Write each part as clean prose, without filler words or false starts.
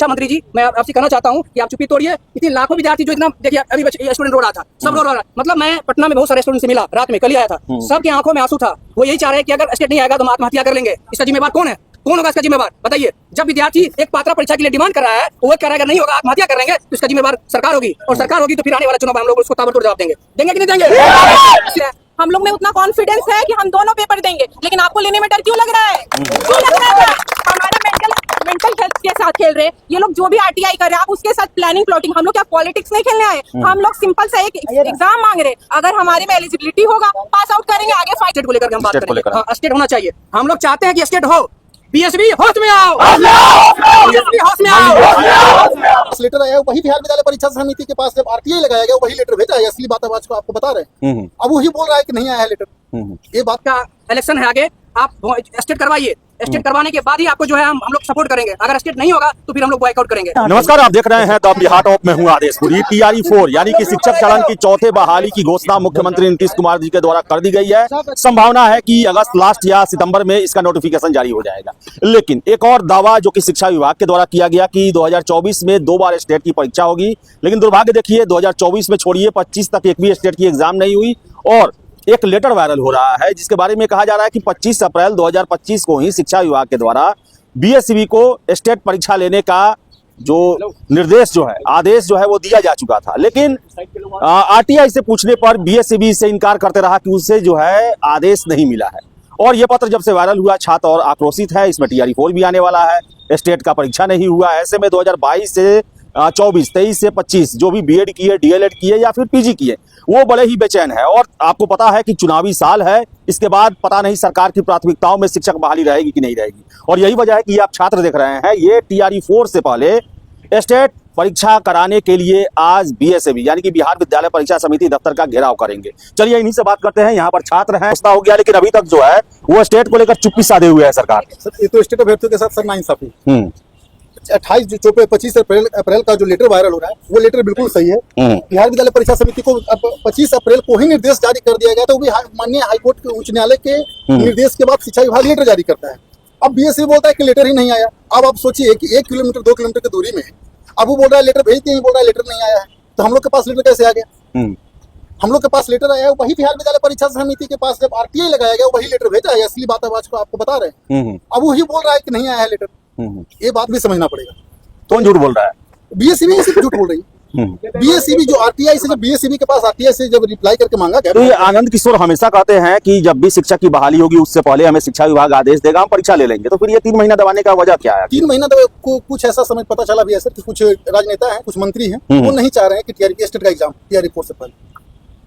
शिक्षा मंत्री जी, मैं आपसे कहना चाहता हूँ कि आप चुप्पी तोड़िए। इतनी लाखों विद्यार्थी जो इतना देखिए अभी स्टूडेंट रो रहा था, सब रो रहा था। मतलब मैं पटना में बहुत सारे स्टूडेंट से मिला, रात में कल ही आया था, सबकी आंखों में आंसू था। वो यही चाह रहे हैं कि अगर स्टेट नहीं आएगा तो हम आत्महत्या कर लेंगे। इसका जिम्मेवार कौन है? कौन होगा इसका जिम्मेवार? बताइए। जब विद्यार्थी एक पात्रा परीक्षा के लिए डिमांड कर रहा है, वो कह रहा है अगर नहीं होगा आत्महत्या करेंगे, तो इसका जिम्मेवार सरकार होगी। और सरकार होगी तो फिर आने वाला चुनाव हम लोग उसको ताबड़तोड़ जवाब देंगे। देंगे कि नहीं देंगे? हम लोग में उतना कॉन्फिडेंस है कि हम दोनों पेपर देंगे, लेकिन आपको लेने में डर क्यों लग रहा है? क्यों लग रहा है? हमारा मेंटल हेल्थ के साथ खेल रहे हैं ये लोग। जो भी आरटीआई कर रहे हैं आप उसके साथ प्लानिंग प्लॉटिंग। हम लोग क्या पॉलिटिक्स नहीं खेलने आए? हम लोग सिंपल सा एक एग्जाम मांग रहे। अगर हमारे में एलिजिबिलिटी होगा पास आउट करेंगे, आगे फाइट। स्टेट को लेकर हम बात करेंगे। स्टेट होना चाहिए। हम लोग चाहते हैं कि स्टेट हो। बीएसबी होश में आओ, बीएसबी होश में आओ। लेटर आया वही बिहार विद्यालय परीक्षा समिति के पास जब आरटीआई लगाया गया वही लेटर भेजा है। असली बात आज को आपको बता रहे हैं। अब वही बोल रहा है कि नहीं आया है लेटर। ये बात का इलेक्शन है आगे, आप स्टेट करवाइए। स्टेट करवाने के बाद ही आपको जो है हम लोग सपोर्ट करेंगे। अगर स्टेट नहीं होगा तो फिर हम लोग बॉयकआउट करेंगे। नमस्कार, आप देख रहे हैं द बिहार ऑफ मैं हूं आदेशपुरी। TRE 4 यानी कि शिक्षक चलन की चौथे बहाली की घोषणा मुख्यमंत्री नीतीश कुमार जी के द्वारा कर दी गई है। संभावना है कि अगस्त लास्ट या सितंबर में इसका नोटिफिकेशन जारी हो जाएगा। लेकिन एक और दावा जो कि शिक्षा विभाग के द्वारा किया गया कि 2024 में 2 बार स्टेट की परीक्षा होगी। लेकिन दुर्भाग्य देखिए 2024 में छोड़िए 25 तक एक भी स्टेट की एग्जाम नहीं हुई। और एक लेटर वायरल हो रहा है जिसके बारे में कहा जा रहा है कि 25 अप्रैल 2025 को ही शिक्षा विभाग के द्वारा BSCB को स्टेट परीक्षा लेने का जो निर्देश जो है, आदेश जो है वो दिया जा चुका था। लेकिन RTI से पूछने पर BSCB से इनकार करते रहा कि उससे जो है आदेश नहीं मिला है। और ये पत्र जब से वायरल हुआ छात्र और आक्रोशित है। इसमें TRE 4 भी आने वाला है। स्टेट का परीक्षा नहीं हुआ। ऐसे में 2022 से 24, 23 से 25 जो भी BEd किए, DLEd किए या फिर PG किए वो बड़े ही बेचैन है। और आपको पता है कि चुनावी साल है, इसके बाद पता नहीं सरकार की प्राथमिकताओं में शिक्षक बहाली रहेगी कि नहीं रहेगी। और यही वजह है कि आप छात्र देख रहे हैं ये TRE 4 से पहले स्टेट परीक्षा कराने के लिए आज BSCB यानी कि बिहार विद्यालय परीक्षा समिति दफ्तर का घेराव करेंगे। चलिए इन्हीं से बात करते हैं। यहाँ पर छात्र हैं, हो गया लेकिन अभी तक जो है वो स्टेट को लेकर चुप्पी साधे हुए है सरकार। ये तो स्टेट अभ्यर्थियों के साथ सर नाइंसाफी। 25 अप्रैल का जो लेटर वायरल हो रहा है वो लेटर बिल्कुल सही है। बिहार विद्यालय परीक्षा समिति को 25 अप्रैल को ही निर्देश जारी कर दिया गया था। वो भी माननीय हाईकोर्ट के उच्च न्यायालय के निर्देश के बाद शिक्षा विभाग लेटर जारी करता है। अब BSCB बोलता है कि लेटर ही नहीं आया। अब आप सोचिए कि 1 किलोमीटर 2 किलोमीटर की दूरी में अब वो बोल रहा है लेटर भेज दिए, बोल रहा है लेटर नहीं आया है। तो हम लोग के पास लेटर कैसे आ गया? हम लोग के पास लेटर आया है वही बिहार विद्यालय परीक्षा समिति के पास जब RTI लगाया गया वही लेटर भेजा है। असली बात आज को आपको बता रहे हैं। अब वही बोल रहा है कि नहीं आया है लेटर। ये बात भी समझना पड़ेगा। कौन झूठ बोल रहा है? BSCB सिर्फ झूठ बोल रही है। BSCB जो RTI से जब BSCB के पास RTI से जब रिप्लाई करके मांगा गया। तो ये आनंद किशोर हमेशा कहते हैं कि जब भी शिक्षक की बहाली होगी उससे पहले हमें शिक्षा विभाग आदेश देगा, हम परीक्षा ले लेंगे। तो फिर ये 3 महीना दबाने का वजह क्या है? 3 महीना को कुछ ऐसा समझ पता चला भी है सर कि कुछ राजनेता हैं, कुछ मंत्री हैं, वो नहीं चाह रहे हैं कि TRE स्टेट का एग्जाम TRE 4 से पहले।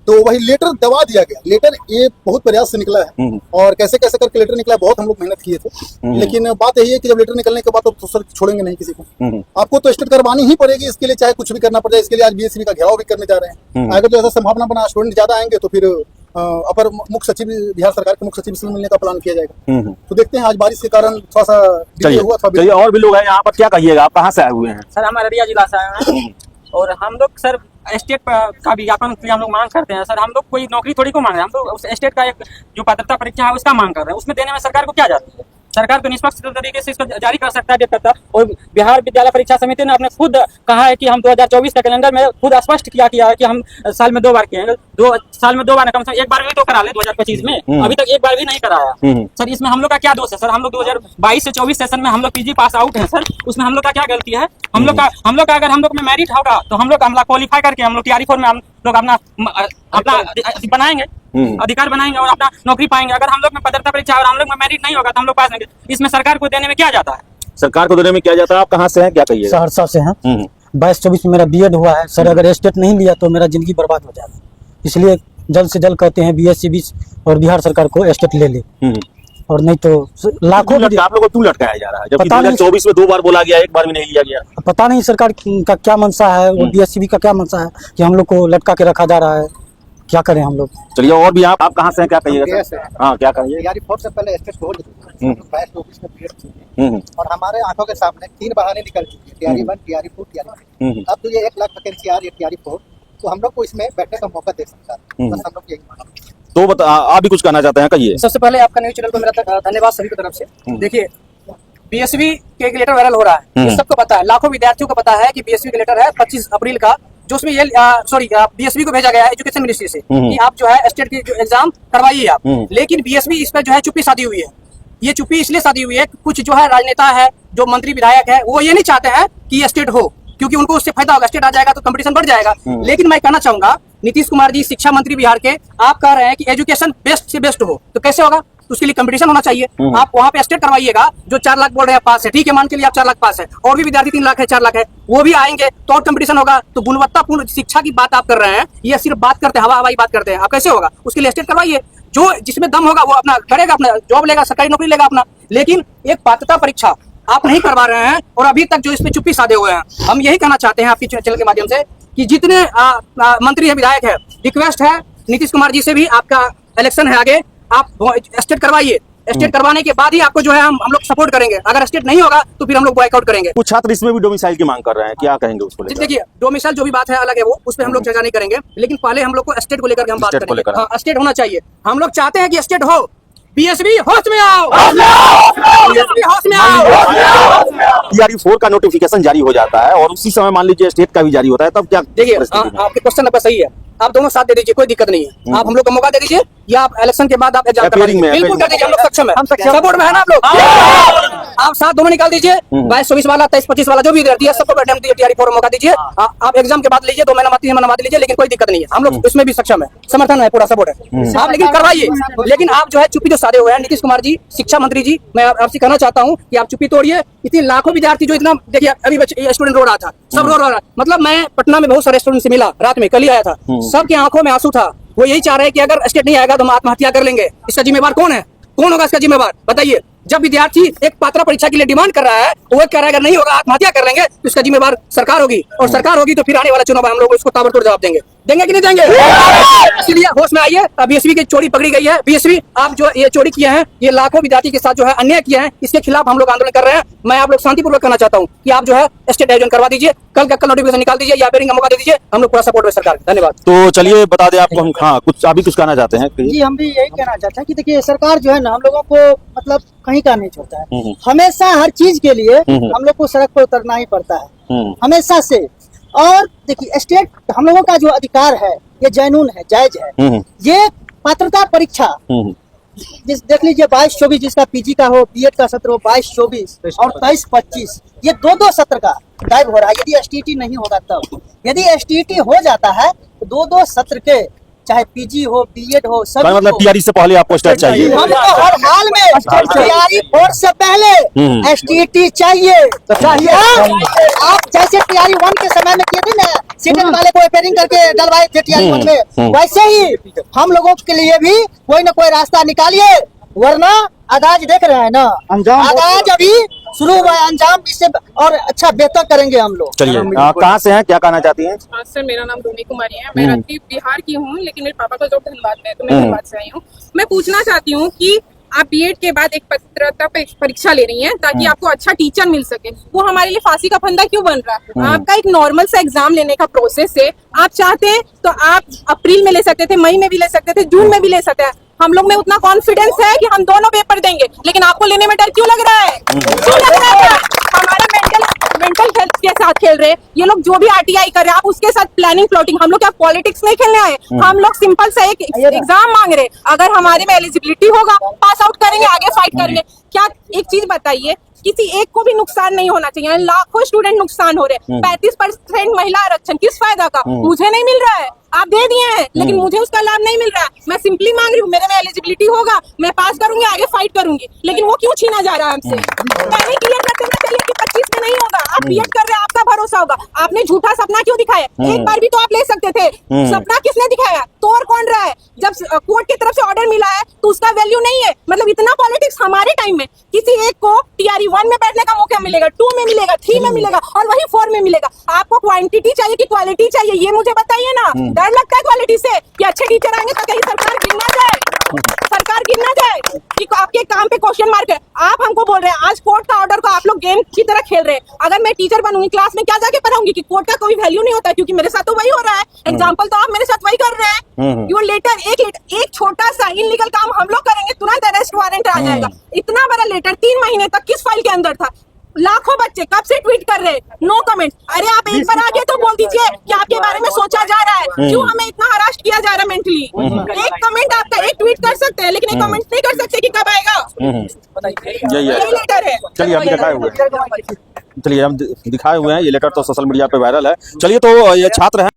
तो वही लेटर दबा दिया गया। लेटर ये बहुत प्रयास से निकला है और कैसे कैसे करके लेटर निकला, बहुत हम लोग मेहनत किए थे। लेकिन बात यही है कि जब लेटर निकलने के बाद तो सर छोड़ेंगे नहीं किसी को। आपको तो स्टेट करवानी ही पड़ेगी। इसके लिए चाहे कुछ भी करना पड़ जाए। इसके लिए आज BSCB का घेराव भी करने जा रहे हैं। अगर जो ऐसा संभावना बना स्टूडेंट ज्यादा आएंगे तो फिर अपर मुख्य सचिव बिहार सरकार के मुख्य सचिव से मिलने का प्लान किया जाएगा। तो देखते हैं। आज बारिश के कारण थोड़ा सा डिले हुआ था। चलिए और भी लोग हैं यहाँ पर, क्या कहिएगा? आप कहाँ से आए हुए हैं? सर हम अररिया जिला से आए हैं और हम लोग सर स्टेट का विज्ञापन के लिए हम लोग मांग करते हैं। सर हम लोग कोई नौकरी थोड़ी को मांग रहे हैं, हम लोग उस स्टेट का एक जो पात्रता परीक्षा है उसका मांग कर रहे हैं। उसमें देने में सरकार को क्या जाती है? सरकार तो निष्पक्ष तरीके से इसको जारी कर सकता है, डेट करता। और बिहार विद्यालय परीक्षा समिति ने अपने खुद कहा है कि हम 2024 का कैलेंडर में खुद स्पष्ट किया है कि हम साल में 2 बार किए। 2 साल में 2 बार, कम से कम 1 बार भी तो करा ले 2025 में। अभी तक 1 बार भी नहीं कराया। सर इसमें हम लोग का क्या दोष है? सर हम लोग 2022 से 24 सेशन में हम लोग PG पास आउट है सर। उसमें हम लोग का क्या गलती है? हम लोग का अगर हम लोग में मेरिट होगा तो हम लोग क्वालिफाई करके हम लोग TRE 4 में हम लोग अपना बनाएंगे, अधिकार बनाएंगे और अपना नौकरी पाएंगे। अगर हम लोग में पात्रता परीक्षा और हम लोग में मेरिट नहीं होगा तो हम लोग पास नहीं। इसमें सरकार को देने में क्या जाता है? सरकार को देने में क्या जाता है? आप कहाँ से हैं, क्या कहिए? सहरसा से हैं। 22-24 में मेरा BEd हुआ है सर। अगर स्टेट नहीं लिया तो मेरा जिंदगी बर्बाद हो जाएगा। इसलिए जल्द से जल्द कहते हैं BSCB और बिहार सरकार को स्टेट ले ले, और नहीं तो लाखों आप लोगों को क्यों लटकाया जा रहा है? जबकि 2024 में 2 बार बोला गया, 1 बार भी नहीं लिया गया। पता नहीं सरकार का क्या मंशा है, वो BSCB का क्या मंशा है कि हम लोग को लटका के रखा जा रहा है। क्या करें हम लोग? चलिए और भी आप कहाँ से हैं, क्या कहिएगा? हाँ क्या कहिए? TRE 4 से पहले स्टेट हो चुकी है। 22-24 में BEd की और हमारे आंखों के सामने 3 बहाने निकल चुकी है। TRE 1, TRE 2, TRE 3। अब तो ये 1 लाख वैकेंसी आ रही है TRE 4, तो हम लोग को इसमें बैठने का मौका दे सकता है। बस हम लोग यही मांगते हैं। तो आप भी कुछ कहना चाहते हैं, कहिए। सबसे पहले आपका न्यूज़ चैनल को मेरा धन्यवाद सभी की तरफ से। देखिए बीएसवी के एक लेटर वायरल हो रहा है, ये सबको पता है, लाखों विद्यार्थियों को पता है कि बीएसवी का लेटर है 25 अप्रैल का, जो उसमें ये बीएसवी को भेजा गया है एजुकेशन मिनिस्ट्री से कि आप जो है स्टेट की जो एग्जाम करवाइए आप। लेकिन बीएसवी इस पर जो है चुप्पी साधी हुई है। ये चुप्पी इसलिए साधी हुई है कि कुछ जो है राजनेता है, जो मंत्री विधायक है, वो ये नहीं चाहते हैं कि ये स्टेट हो, क्योंकि उनको उससे फायदा होगा, स्टेट आ जाएगा तो कंपटीशन बढ़ जाएगा। लेकिन मैं कहना चाहूंगा, नीतीश कुमार जी शिक्षा मंत्री बिहार के, आप कह रहे हैं कि एजुकेशन बेस्ट से बेस्ट हो, तो कैसे होगा? तो उसके लिए कंपटीशन होना चाहिए। आप वहां पे स्टेट करवाइएगा, जो 4 लाख बोल रहे हैं पास है, ठीक है, मान के लिए आप 4 लाख पास है, और भी विद्यार्थी 3 लाख है, 4 लाख है, वो भी आएंगे तो और कंपटीशन होगा। तो गुणवत्तापूर्ण शिक्षा की बात आप कर रहे हैं, ये सिर्फ बात करते हैं, हवाई बात करते हैं, आप कैसे होगा? उसके लिए स्टेट करवाइए, जो जिसमें दम होगा वो अपना करेगा, अपना जॉब लेगा, सरकारी नौकरी लेगा अपना। लेकिन एक पात्रता परीक्षा आप नहीं करवा रहे हैं, और अभी तक जो इसमें चुप्पी साधे हुए हैं। हम यही कहना चाहते हैं आपकी चैनल के माध्यम से कि जितने मंत्री है, विधायक है, रिक्वेस्ट है नीतीश कुमार जी से भी, आपका इलेक्शन है आगे, आप स्टेट करवाइए। स्टेट करवाने के बाद ही आपको जो है हम लोग सपोर्ट करेंगे। अगर स्टेट नहीं होगा तो फिर हम लोग बॉयकआउट करेंगे। कुछ छात्र इसमें भी डोमिसाइल की मांग कर रहे हैं, क्या कहेंगे उसको लेकर? देखिए, डोमिसाइल जो भी बात है अलग है, वो उस पर हम लोग चर्चा नहीं करेंगे, लेकिन पहले हम लोग को स्टेट को लेकर हम बात करेंगे। हाँ, स्टेट होना चाहिए। हम लोग चाहते हैं कि स्टेट हो। बीएसवी होश में आओ, बीएसवी होश में आओ। टीआरई 4 का नोटिफिकेशन जारी हो जाता है और उसी समय मान लीजिए स्टेट का भी जारी होता है, तब क्या? देखिए, आपके क्वेश्चन आपका सही है, आप दोनों साथ दे दीजिए, कोई दिक्कत नहीं है। आप हम लोग को मौका दे दीजिए, या आप इलेक्शन के बाद आप एग्जाम करवा दीजिए, बिल्कुल कर दीजिए, हम लोग सक्षम है, हम सपोर्ट में है ना आप लोग। आप साथ दोनों निकाल दीजिए, 22-24 वाला, 23-25 वाला, जो भी विद्यार्थी है सबको टीआरई 4 मौका दीजिए। आप एग्जाम के बाद लीजिए, 2 महीना 3 महीना बाद लीजिए, लेकिन कोई दिक्कत नहीं है, हम लोग इसमें भी सक्षम है, समर्थन है, पूरा सपोर्ट है। आप लेकिन करवाइए। लेकिन आप जो है चुप्पी जो साधे हुए हैं, नीतीश कुमार जी, शिक्षा मंत्री जी, मैं आपसे कहना चाहता हूँ कि आप चुप्पी तोड़िए। इतने लाखों विद्यार्थी जो इतना, देखिए अभी स्टूडेंट रो रहा था, सब रो रहा था, मतलब मैं पटना में बहुत सारे स्टूडेंट से मिला, रात में कल ही आया था, सबकी आंखों में आंसू था। वो यही चाह रहे हैं कि अगर स्टेट नहीं आएगा तो हम आत्महत्या कर लेंगे। इसका जिम्मेवार कौन है? कौन होगा इसका जिम्मेवार? बताइए। जब विद्यार्थी एक पात्र परीक्षा के लिए डिमांड कर रहा है, वो कह रहा है अगर नहीं होगा आत्महत्या कर लेंगे, तो इसका जिम्मेवार सरकार होगी, और सरकार होगी तो फिर आने वाला चुनाव में हम लोग इसको ताबड़तोड़ जवाब देंगे। देंगे कि नहीं देंगे? इसलिए होश में आइए। बीएसवी की चोरी पकड़ी गई है। बीएसवी, आप जो ये चोरी किए हैं, ये लाखों विद्यार्थी के साथ जो है अन्याय किए हैं, इसके खिलाफ हम लोग आंदोलन कर रहे हैं। मैं आप लोग शांतिपूर्वक कहना चाहता हूँ कि आप जो है स्टेट आयोजन करवा दीजिए, कल नोटिफिकेशन निकाल दीजिए, या पेरिंग का मौका दे दीजिए, हम लोग पूरा सपोर्ट है सरकार। धन्यवाद। तो चलिए बता दें आपको हम, हाँ कुछ अभी कुछ कहना चाहते हैं? जी, हम भी यही कहना चाहते हैं कि देखिए, सरकार जो है ना, हम लोगों को मतलब कहीं का नहीं छोड़ता है। हमेशा हर चीज के लिए हम लोग को सड़क पर उतरना ही पड़ता है, हमेशा से। और देखिए, स्टेट हम लोगों का जो अधिकार है, ये जनून है, जायज है। ये पात्रता परीक्षा देख लीजिए, 22-24 जिसका पीजी का हो, बीएड का सत्र हो, 22-24 और 23-25, ये 2-2 सत्र का गायब हो रहा है। यदि एसटीटी नहीं होगा तब, यदि एसटीटी हो जाता है तो 2-2 सत्र के, चाहे पीजी हो, बीएड हो, सब मतलब टीआरई से पहले आपको स्टेट चाहिए। हमको हर हाल में टीआरई 4 से पहले एसटीटी चाहिए। आप जैसे टीआरई 1 के समय में किए थे ना, सीटेट वाले को रिपेयरिंग करके डलवाए थे टीआरई 1 में, वैसे ही हम लोगों के लिए भी कोई ना कोई रास्ता निकालिए, वरना आगाज देख रहे हैं ना, आगाज अभी शुरू हुआ है, अंजाम इससे और अच्छा बेहतर करेंगे हम लोग। चलिए, कहाँ से हैं, क्या कहना चाहती हैं? सर, मेरा नाम डोनी कुमारी है। मैं राजगीर बिहार की हूँ, लेकिन मेरे पापा का जॉब धनबाद में है, तो मैं धनबाद से आई हूँ। मैं पूछना चाहती हूँ कि आप बीएड के बाद एक पात्रता परीक्षा ले रही हैं ताकि आपको अच्छा टीचर मिल सके, वो हमारे लिए फांसी का फंदा क्यों बन रहा है? आपका एक नॉर्मल सा एग्जाम लेने का प्रोसेस है, आप चाहते तो आप अप्रैल में ले सकते थे, मई में भी ले सकते थे, जून में भी ले सकते हैं। हम लोग में उतना कॉन्फिडेंस है कि हम दोनों पेपर देंगे, लेकिन आपको लेने में डर क्यों लग रहा है? क्यों लग रहा है? हमारा मेंटल हेल्थ के साथ खेल रहे हैं ये लोग, जो भी आरटीआई कर रहे हैं आप उसके साथ प्लानिंग प्लॉटिंग। हम लोग क्या पॉलिटिक्स नहीं खेलने आए, हम लोग सिंपल सा एक एग्जाम मांग रहे। अगर हमारे में एलिजिबिलिटी होगा, पास आउट करेंगे, आगे फाइट करेंगे। क्या एक चीज बताइए, किसी एक को भी नुकसान नहीं होना चाहिए, लाखों स्टूडेंट नुकसान हो रहे हैं। 35% महिला आरक्षण किस फायदा का? मुझे नहीं मिल रहा है, आप दे दिए हैं, लेकिन मुझे उसका लाभ नहीं मिल रहा है। मैं सिंपली मांग रही हूँ, मेरे में एलिजिबिलिटी होगा, मैं पास करूंगी, आगे फाइट करूंगी, लेकिन वो क्यों छीना जा रहा है हमसे? पहले क्लियर कर देना चाहिए कि 25 में नहीं होगा। आप बीएड कर रहे हैं, आपका भरोसा होगा। आपने झूठा सपना क्यों दिखाया? एक बार भी तो आप ले सकते थे। सपना किसने दिखाया? तोड़ कौन रहा है? जब कोर्ट की तरफ से ऑर्डर मिला है तो उसका वैल्यू नहीं है। मतलब इतना पॉलिटिक्स हमारे टाइम में, किसी एक को टीआरई 1 में बैठने का मौका मिलेगा, 2 में मिलेगा, 3 में मिलेगा, और वही 4 में मिलेगा। आपको क्वांटिटी चाहिए कि क्वालिटी चाहिए, ये मुझे बताइए ना। डर लगता है क्वालिटी से कि अच्छे टीचर आएंगे तो कहीं सरकार गिर ना जाए, सरकार गिर ना जाए कि आपके काम पे क्वेश्चन मार्क है। आप हमको बोल रहे हैं आज कोर्ट का ऑर्डर को आप लोग गेम की तरह खेल रहे हैं। अगर मैं टीचर बनूंगी, क्लास में क्या जाके पढ़ाऊंगी कि कोर्ट का कोई वैल्यू नहीं होता, क्योंकि मेरे साथ तो वही हो रहा है। एग्जाम्पल तो आप मेरे साथ वही कर रहे हैं। यो लेटर एक छोटा सा इनलीगल काम हम लोग करेंगे, तुरंत अरेस्ट वारंट आ जाएगा। इतना बड़ा लेटर 3 महीने तक किस फाइल के अंदर था? लाखों बच्चे कब से ट्वीट कर रहे हैं, नो कमेंट। अरे आप एक बार आगे तो बोल दीजिए कि आपके बारे में सोचा जा रहा है, क्यों हमें इतना हरास किया जा रहा है मेंटली। एक कमेंट आपका, एक ट्वीट कर सकते हैं, लेकिन एक कमेंट नहीं कर सकते कि कब आएगा। यही लेटर है। चलिए हम दिखाए हुए हैं, चलिए हम दिखाए हुए हैं, ये लेटर तो सोशल मीडिया पे वायरल है। चलिए तो ये छात्र हैं।